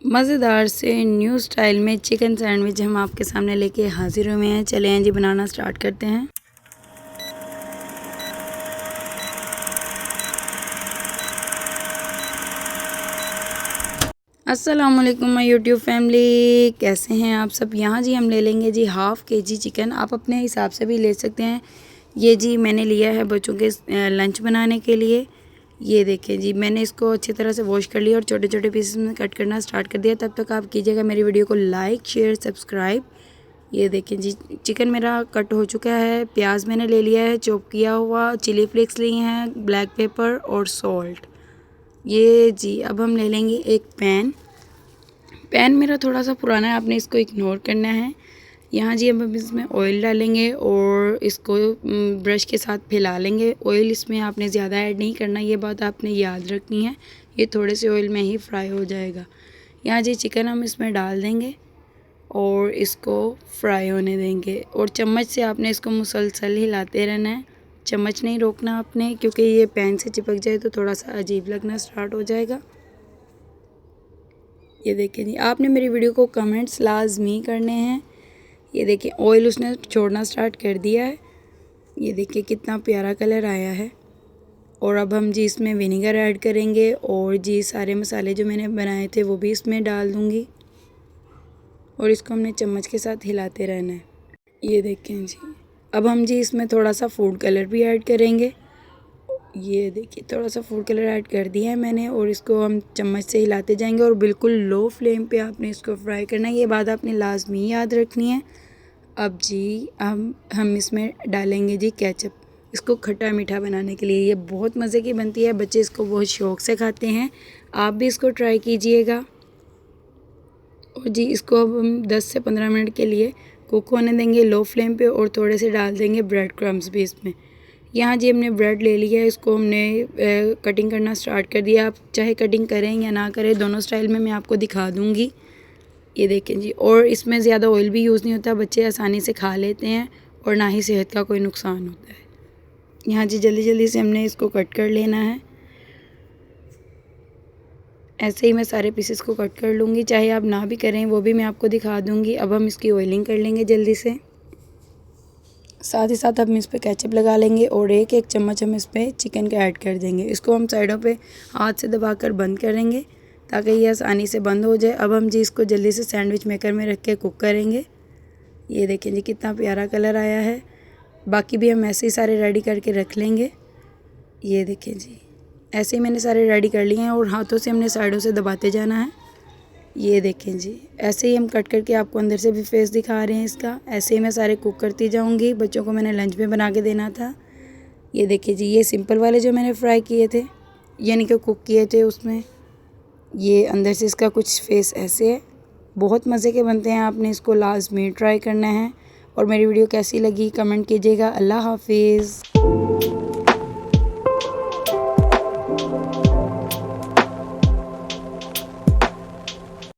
मज़ेदार से new style में चिकन सैंडविच हम आपके सामने लेके हाजिर हुए हैं। चलें जी बनाना स्टार्ट करते हैं। अस्सलाम वालेकुम माय यूट्यूब फैमिली, कैसे हैं आप सब। यहाँ जी हम ले लेंगे जी हाफ़ केजी चिकन। आप अपने हिसाब से भी ले सकते हैं। ये जी मैंने लिया है बच्चों के लंच बनाने के लिए। ये देखें जी, मैंने इसको अच्छी तरह से वॉश कर लिया और छोटे छोटे पीसेस में कट करना स्टार्ट कर दिया। तब तक आप कीजिएगा मेरी वीडियो को लाइक शेयर सब्सक्राइब। ये देखें जी, चिकन मेरा कट हो चुका है। प्याज मैंने ले लिया है चॉप किया हुआ, चिली फ्लेक्स लिए हैं, ब्लैक पेपर और सॉल्ट। ये जी अब हम ले लेंगे एक पैन मेरा थोड़ा सा पुराना है, आपने इसको इग्नोर करना है। यहाँ जी अब हम इसमें ऑयल डालेंगे और इसको ब्रश के साथ फैला लेंगे। ऑयल इसमें आपने ज़्यादा ऐड नहीं करना, ये बात आपने याद रखनी है। ये थोड़े से ऑयल में ही फ्राई हो जाएगा। यहाँ जी चिकन हम इसमें डाल देंगे और इसको फ्राई होने देंगे। और चम्मच से आपने इसको मुसलसल हिलाते रहना है, चम्मच नहीं रोकना आपने, क्योंकि ये पैन से चिपक जाए तो थोड़ा सा अजीब लगना स्टार्ट हो जाएगा। ये देखिए जी, आपने मेरी वीडियो को कमेंट्स लाजमी करने हैं। ये देखिए ऑयल उसने छोड़ना स्टार्ट कर दिया है। ये देखिए कितना प्यारा कलर आया है। और अब हम जी इसमें विनेगर ऐड करेंगे और जी सारे मसाले जो मैंने बनाए थे वो भी इसमें डाल दूँगी और इसको हमने चम्मच के साथ हिलाते रहना है। ये देखें जी, अब हम जी इसमें थोड़ा सा फूड कलर भी ऐड करेंगे। ये देखिए थोड़ा सा फूड कलर ऐड कर दिया है मैंने और इसको हम चम्मच से हिलाते जाएंगे और बिल्कुल लो फ्लेम पे आपने इसको फ्राई करना है। ये बात आपने लाजमी याद रखनी है। अब जी हम इसमें डालेंगे जी केचप, इसको खट्टा मीठा बनाने के लिए। ये बहुत मज़े की बनती है, बच्चे इसको बहुत शौक़ से खाते हैं। आप भी इसको ट्राई कीजिएगा। और जी इसको अब हम 10 से 15 मिनट के लिए कुक होने देंगे लो फ्लेम पे और थोड़े से डाल देंगे ब्रेड क्रम्स भी इसमें। यहाँ जी हमने ब्रेड ले लिया है, इसको हमने कटिंग करना स्टार्ट कर दिया। आप चाहे कटिंग करें या ना करें, दोनों स्टाइल में मैं आपको दिखा दूँगी। ये देखें जी, और इसमें ज़्यादा ऑयल भी यूज़ नहीं होता, बच्चे आसानी से खा लेते हैं और ना ही सेहत का कोई नुकसान होता है। यहाँ जी जल्दी जल्दी से हमने इसको कट कर लेना है। ऐसे ही मैं सारे पीसेस को कट कर लूँगी, चाहे आप ना भी करें वो भी मैं आपको दिखा दूँगी। अब हम इसकी ऑयलिंग कर लेंगे जल्दी से। साथ ही साथ हम इस पर केचप लगा लेंगे और एक एक चम्मच हम इस पर चिकन का ऐड कर देंगे। इसको हम साइडों पे हाथ से दबाकर बंद करेंगे ताकि ये आसानी से बंद हो जाए। अब हम जी इसको जल्दी से सैंडविच मेकर में रख के कुक करेंगे। ये देखें जी कितना प्यारा कलर आया है। बाकी भी हम ऐसे ही सारे रेडी करके रख लेंगे। ये देखें जी, ऐसे ही मैंने सारे रेडी कर लिए हैं और हाथों से हमने साइडों से दबाते जाना है। ये देखें जी, ऐसे ही हम कट करके आपको अंदर से भी फेस दिखा रहे हैं इसका। ऐसे ही मैं सारे कुक करती जाऊंगी, बच्चों को मैंने लंच में बना के देना था। ये देखिए जी, ये सिंपल वाले जो मैंने फ्राई किए थे यानी कि कुक किए थे, उसमें ये अंदर से इसका कुछ फेस ऐसे है। बहुत मज़े के बनते हैं, आपने इसको लाजमी ट्राई करना है। और मेरी वीडियो कैसी लगी कमेंट कीजिएगा। अल्लाह हाफिज़।